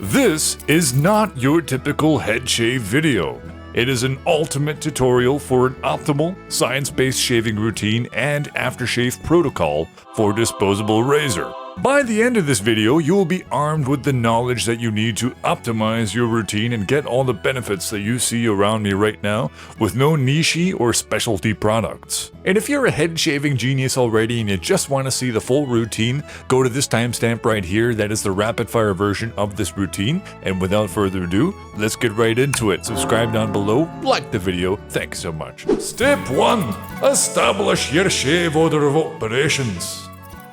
This is not your typical head shave video. It is an ultimate tutorial for an optimal, science-based shaving routine and aftershave protocol for disposable razor. By the end of this video, you will be armed with the knowledge that you need to optimize your routine and get all the benefits that you see around me right now with no niche or specialty products. And if you're a head shaving genius already and you just want to see the full routine, go to this timestamp right here. That is the rapid fire version of this routine. And without further ado, let's get right into it. Subscribe down below, like the video. Thanks so much. Step 1. Establish your shave order of operations.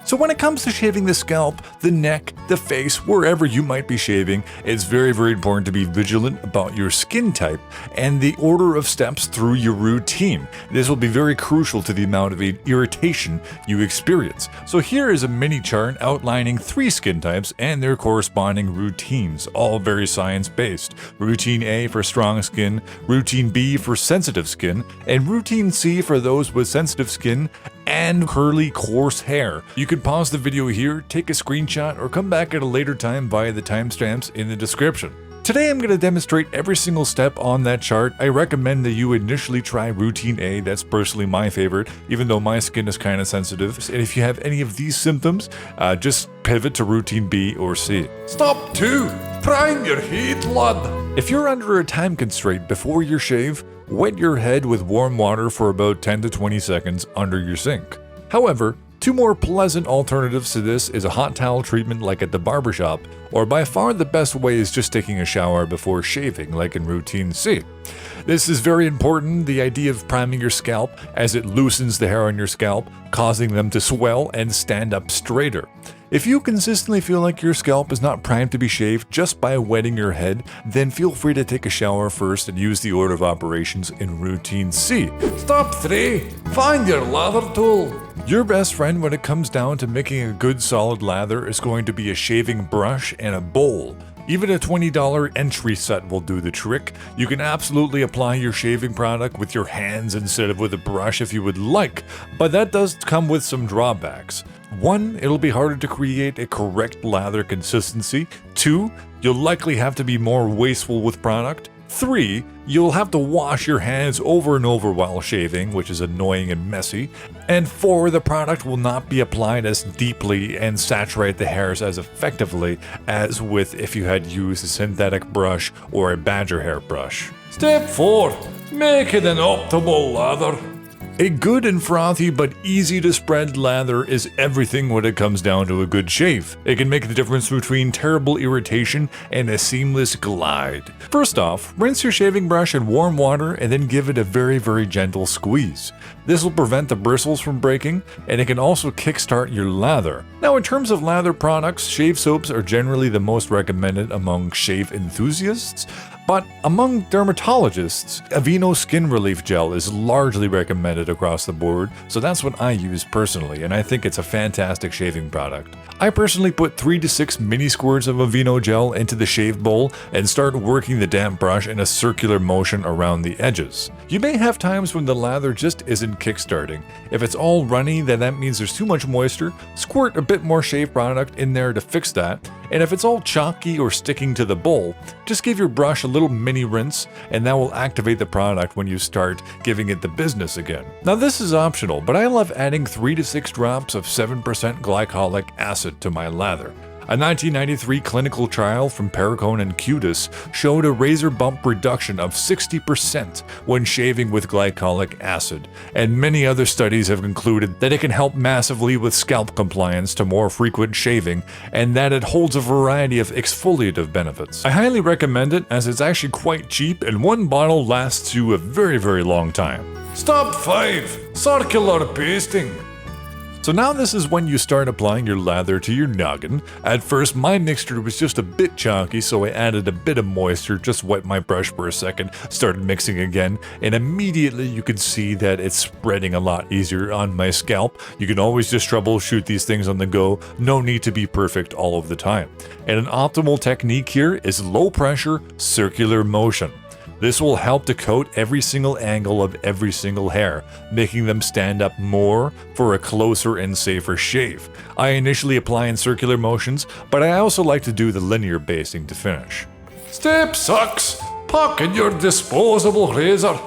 So when it comes to shaving the scalp, the neck, the face, wherever you might be shaving, it's very important to be vigilant about your skin type and the order of steps through your routine. This will be very crucial to the amount of irritation you experience. So here is a mini chart outlining 3 skin types and their corresponding routines, all very science-based. Routine A for strong skin, Routine B for sensitive skin, and Routine C for those with sensitive skin and curly, coarse hair. You can pause the video here, take a screenshot, or come back at a later time via the timestamps in the description. Today I'm going to demonstrate every single step on that chart. I recommend that you initially try Routine A, that's personally my favorite, even though my skin is kind of sensitive. And if you have any of these symptoms, just pivot to Routine B or C. Step 2. Prime your heat, lad. If you're under a time constraint before your shave, wet your head with warm water for about 10 to 20 seconds under your sink. However, 2 more pleasant alternatives to this is a hot towel treatment like at the barbershop, or by far the best way is just taking a shower before shaving like in Routine C. This is very important, the idea of priming your scalp, as it loosens the hair on your scalp, causing them to swell and stand up straighter. If you consistently feel like your scalp is not primed to be shaved just by wetting your head, then feel free to take a shower first and use the order of operations in Routine C. Step 3. Find your lather tool. Your best friend when it comes down to making a good solid lather is going to be a shaving brush and a bowl. Even a $20 entry set will do the trick. You can absolutely apply your shaving product with your hands instead of with a brush if you would like, but that does come with some drawbacks. 1, it'll be harder to create a correct lather consistency. 2, you'll likely have to be more wasteful with product. 3, you'll have to wash your hands over and over while shaving, which is annoying and messy. And 4, the product will not be applied as deeply and saturate the hairs as effectively as with if you had used a synthetic brush or a badger hair brush. Step 4. Make it an optimal lather. A good and frothy but easy to spread lather is everything when it comes down to a good shave. It can make the difference between terrible irritation and a seamless glide. First off, rinse your shaving brush in warm water and then give it a very gentle squeeze. This will prevent the bristles from breaking, and it can also kickstart your lather. Now in terms of lather products, shave soaps are generally the most recommended among shave enthusiasts, but among dermatologists, Aveeno Skin Relief Gel is largely recommended across the board, so that's what I use personally, and I think it's a fantastic shaving product. I personally put 3 to 6 mini squirts of Aveeno gel into the shave bowl and start working the damp brush in a circular motion around the edges. You may have times when the lather just isn't kickstarting. If it's all runny, then that means there's too much moisture. Squirt a bit more shave product in there to fix that. And if it's all chalky or sticking to the bowl, just give your brush a little mini rinse and that will activate the product when you start giving it the business again. Now this is optional, but I love adding 3 to 6 drops of 7% glycolic acid to my lather. A 1993 clinical trial from Silicone and Cutis showed a razor bump reduction of 60% when shaving with glycolic acid, and many other studies have concluded that it can help massively with scalp compliance to more frequent shaving, and that it holds a variety of exfoliative benefits. I highly recommend it as it's actually quite cheap and 1 bottle lasts you a very long time. Step 5. Circular pasting. So now this is when you start applying your lather to your noggin. At first my mixture was just a bit chalky, so I added a bit of moisture, just wet my brush for a second, started mixing again, and immediately you can see that it's spreading a lot easier on my scalp. You can always just troubleshoot these things on the go, no need to be perfect all of the time. And an optimal technique here is low pressure, circular motion. This will help to coat every single angle of every single hair, making them stand up more for a closer and safer shave. I initially apply in circular motions, but I also like to do the linear basting to finish. Step 6. Pack in your disposable razor.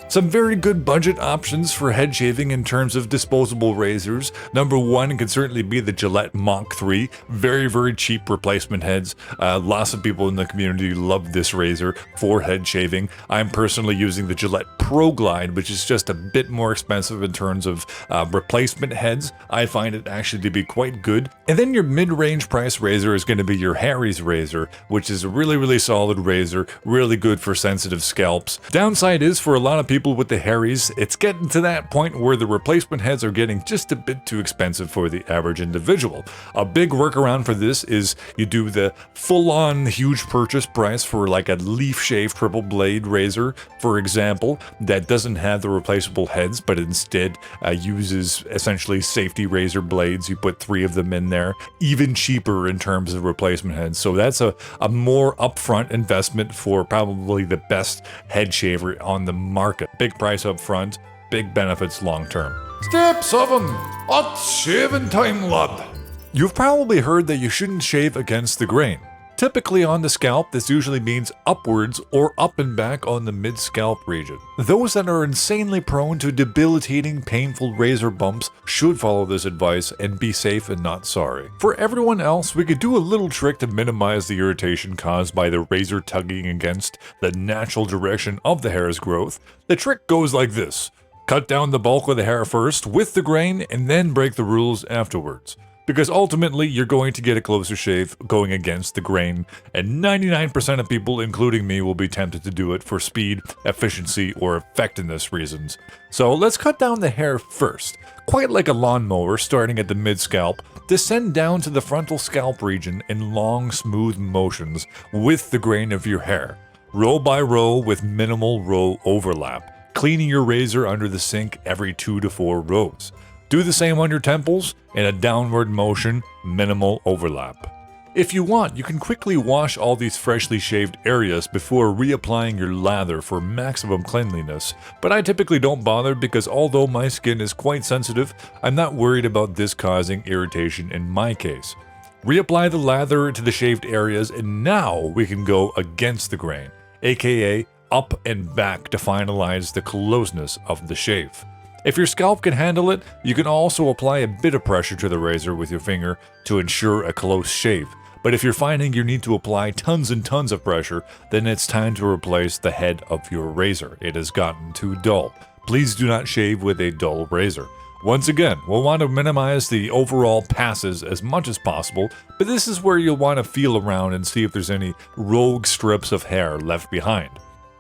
Some very good budget options for head shaving in terms of disposable razors. Number 1 can certainly be the Gillette Mach 3. Very cheap replacement heads. Lots of people in the community love this razor for head shaving. I'm personally using the Gillette Pro Glide, which is just a bit more expensive in terms of replacement heads. I find it actually to be quite good. And then your mid-range price razor is going to be your Harry's razor, which is a really solid razor, really good for sensitive scalps. Downside is for a lot of people with the Harry's, it's getting to that point where the replacement heads are getting just a bit too expensive for the average individual. A big workaround for this is you do the full-on huge purchase price for like a leaf shave triple blade razor, for example, that doesn't have the replaceable heads, but instead uses essentially safety razor blades. You put 3 of them in there, even cheaper in terms of replacement heads. So that's a more upfront investment for probably the best head shaver on the market. Big price up front, big benefits long term. Step 7. It's shaving time, lad. You've probably heard that you shouldn't shave against the grain. Typically on the scalp, this usually means upwards or up and back on the mid-scalp region. Those that are insanely prone to debilitating, painful razor bumps should follow this advice and be safe and not sorry. For everyone else, we could do a little trick to minimize the irritation caused by the razor tugging against the natural direction of the hair's growth. The trick goes like this. Cut down the bulk of the hair first with the grain and then break the rules afterwards. Because ultimately, you're going to get a closer shave going against the grain, and 99% of people, including me, will be tempted to do it for speed, efficiency, or effectiveness reasons. So let's cut down the hair first. Quite like a lawnmower, starting at the mid-scalp, descend down to the frontal scalp region in long, smooth motions with the grain of your hair, row by row with minimal row overlap, cleaning your razor under the sink every 2 to 4 rows. Do the same on your temples in a downward motion, minimal overlap. If you want, you can quickly wash all these freshly shaved areas before reapplying your lather for maximum cleanliness, but I typically don't bother because although my skin is quite sensitive, I'm not worried about this causing irritation in my case. Reapply the lather to the shaved areas and now we can go against the grain, aka up and back to finalize the closeness of the shave. If your scalp can handle it, you can also apply a bit of pressure to the razor with your finger to ensure a close shave. But if you're finding you need to apply tons and tons of pressure, then it's time to replace the head of your razor. It has gotten too dull. Please do not shave with a dull razor. Once again, we'll want to minimize the overall passes as much as possible, but this is where you'll want to feel around and see if there's any rogue strips of hair left behind.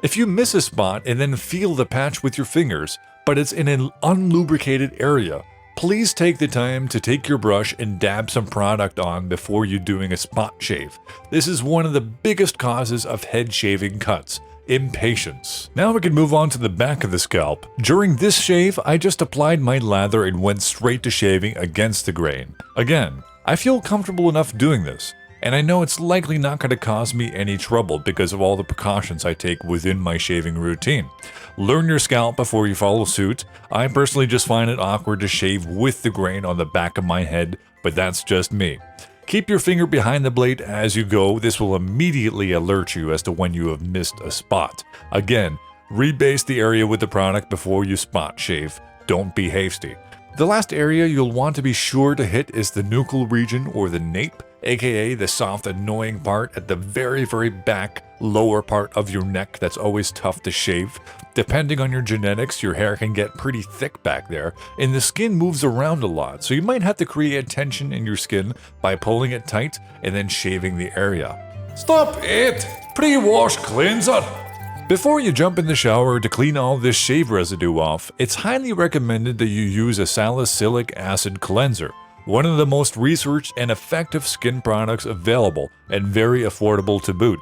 If you miss a spot and then feel the patch with your fingers, but it's in an unlubricated area, please take the time to take your brush and dab some product on before you're doing a spot shave. This is one of the biggest causes of head shaving cuts. Impatience. Now we can move on to the back of the scalp. During this shave, I just applied my lather and went straight to shaving against the grain. Again, I feel comfortable enough doing this, and I know it's likely not going to cause me any trouble because of all the precautions I take within my shaving routine. Learn your scalp before you follow suit. I personally just find it awkward to shave with the grain on the back of my head, but that's just me. Keep your finger behind the blade as you go. This will immediately alert you as to when you have missed a spot. Again, rebase the area with the product before you spot shave. Don't be hasty. The last area you'll want to be sure to hit is the nuchal region or the nape, aka the soft annoying part at the very back lower part of your neck that's always tough to shave. Depending on your genetics, your hair can get pretty thick back there, and the skin moves around a lot, so you might have to create tension in your skin by pulling it tight and then shaving the area. Step 8. Pre-wash cleanser. Before you jump in the shower to clean all this shave residue off, it's highly recommended that you use a salicylic acid cleanser, one of the most researched and effective skin products available and very affordable to boot.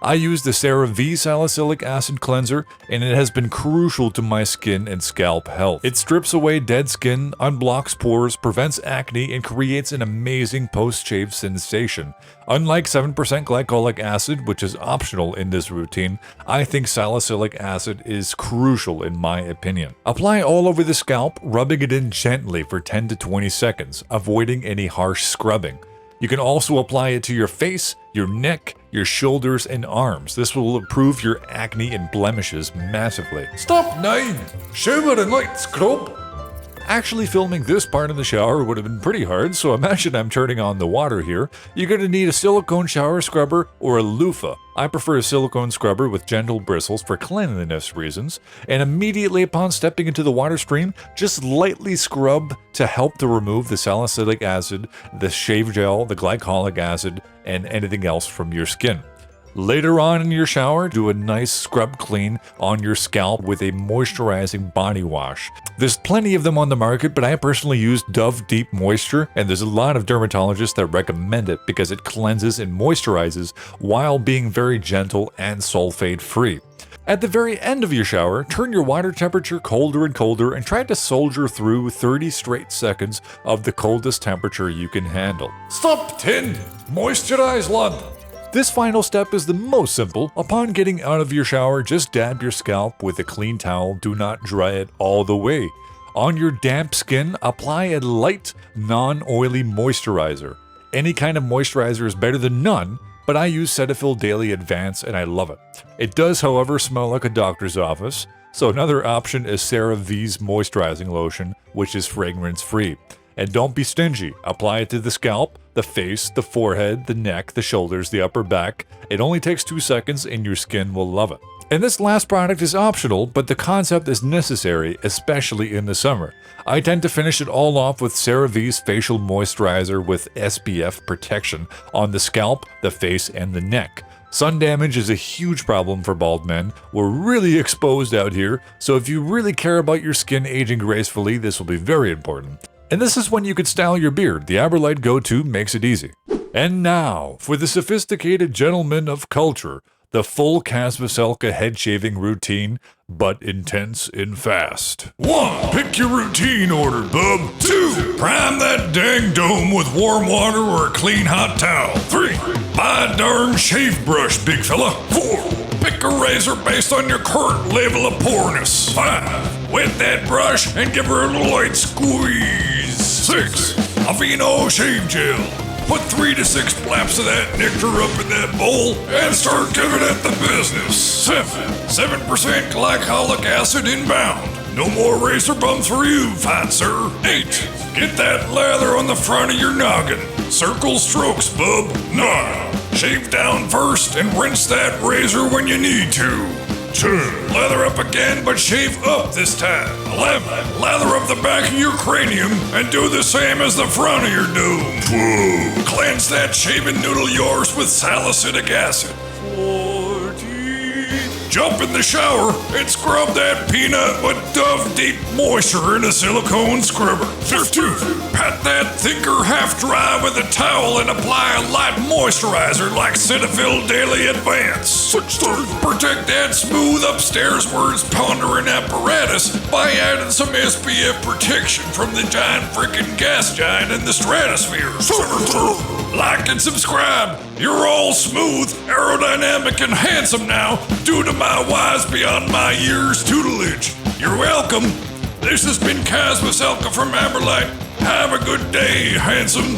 I use the CeraVe Salicylic Acid Cleanser, and it has been crucial to my skin and scalp health. It strips away dead skin, unblocks pores, prevents acne, and creates an amazing post-shave sensation. Unlike 7% glycolic acid, which is optional in this routine, I think salicylic acid is crucial in my opinion. Apply all over the scalp, rubbing it in gently for 10 to 20 seconds, avoiding any harsh scrubbing. You can also apply it to your face, your neck, your shoulders, and arms. This will improve your acne and blemishes massively. Stop 9! Shower and light scrub! Actually filming this part in the shower would have been pretty hard, so imagine I'm turning on the water here. You're going to need a silicone shower scrubber or a loofah. I prefer a silicone scrubber with gentle bristles for cleanliness reasons, and immediately upon stepping into the water stream, just lightly scrub to help to remove the salicylic acid, the shave gel, the glycolic acid, and anything else from your skin. Later on in your shower, do a nice scrub clean on your scalp with a moisturizing body wash. There's plenty of them on the market, but I personally use Dove Deep Moisture, and there's a lot of dermatologists that recommend it because it cleanses and moisturizes while being very gentle and sulfate free. At the very end of your shower, turn your water temperature colder and colder and try to soldier through 30 straight seconds of the coldest temperature you can handle. Stop 10! Moisturize lad! This final step is the most simple. Upon getting out of your shower, just dab your scalp with a clean towel. Do not dry it all the way. On your damp skin, apply a light, non-oily moisturizer. Any kind of moisturizer is better than none, but I use Cetaphil Daily Advance and I love it. It does, however, smell like a doctor's office, so another option is CeraVe's moisturizing lotion, which is fragrance-free. And don't be stingy. Apply it to the scalp, the face, the forehead, the neck, the shoulders, the upper back. It only takes 2 seconds and your skin will love it. And this last product is optional, but the concept is necessary, especially in the summer. I tend to finish it all off with CeraVe's facial moisturizer with SPF protection on the scalp, the face, and the neck. Sun damage is a huge problem for bald men. We're really exposed out here, so if you really care about your skin aging gracefully, this will be very important. And this is when you could style your beard. The Aberlite Go-To makes it easy. And now, for the sophisticated gentleman of culture, the full Kaz Veselka head shaving routine, but intense and fast. 1. Pick your routine order, bub. 2. Prime that dang dome with warm water or a clean hot towel. 3. Buy a darn shave brush, big fella. 4. Pick a razor based on your current level of poreness. 5. Wet that brush and give her a light squeeze. 6. Aveeno shave gel. Put 3 to 6 flaps of that nectar up in that bowl and start giving it the business. 7% glycolic acid inbound. No more razor bumps for you, fine sir. 8. Get that lather on the front of your noggin. Circle strokes, bub. 9. Shave down first and rinse that razor when you need to. 10. Lather up again, but shave up this time. 11. Lather up the back of your cranium and do the same as the front of your dome. 12. Cleanse that shaving noodle yours with salicylic acid. 14. Jump in the shower and scrub that peanut with Dove Deep Moisture in a silicone scrubber. 15. Pat that thicker half dry with a towel and apply a light moisturizer like Cetaphil Daily Advance. 16. Protect that smooth upstairs-wards pondering apparatus by adding some SPF protection from the giant freaking gas giant in the stratosphere. 17. Like and subscribe. You're all smooth, aerodynamic, and handsome now due to my wise beyond my years tutelage. You're welcome. This has been Kaz Veselka from Aberlite. Have a good day, handsome.